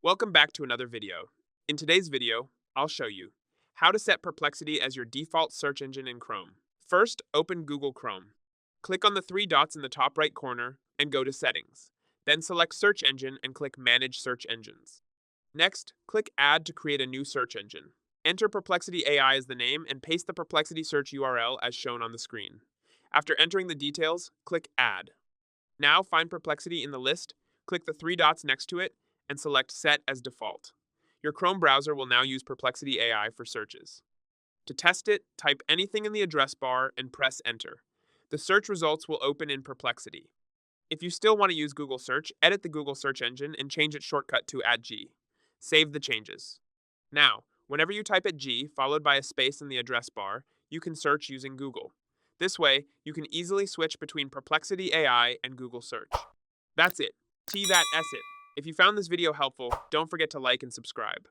Welcome back to another video. In today's video, I'll show you how to set Perplexity as your default search engine in Chrome. First, open Google Chrome. Click on the three dots in the top right corner and go to Settings. Then select Search Engine and click Manage Search Engines. Next, click Add to create a new search engine. Enter Perplexity AI as the name and paste the Perplexity search URL as shown on the screen. After entering the details, click Add. Now find Perplexity in the list, click the three dots next to it, and select Set as Default. Your Chrome browser will now use Perplexity AI for searches. To test it, type anything in the address bar and press Enter. The search results will open in Perplexity. If you still want to use Google Search, edit the Google Search engine and change its shortcut to @G. Save the changes. Now, whenever you type @G followed by a space in the address bar, you can search using Google. This way, you can easily switch between Perplexity AI and Google Search. That's it. T that S it. If you found this video helpful, don't forget to like and subscribe.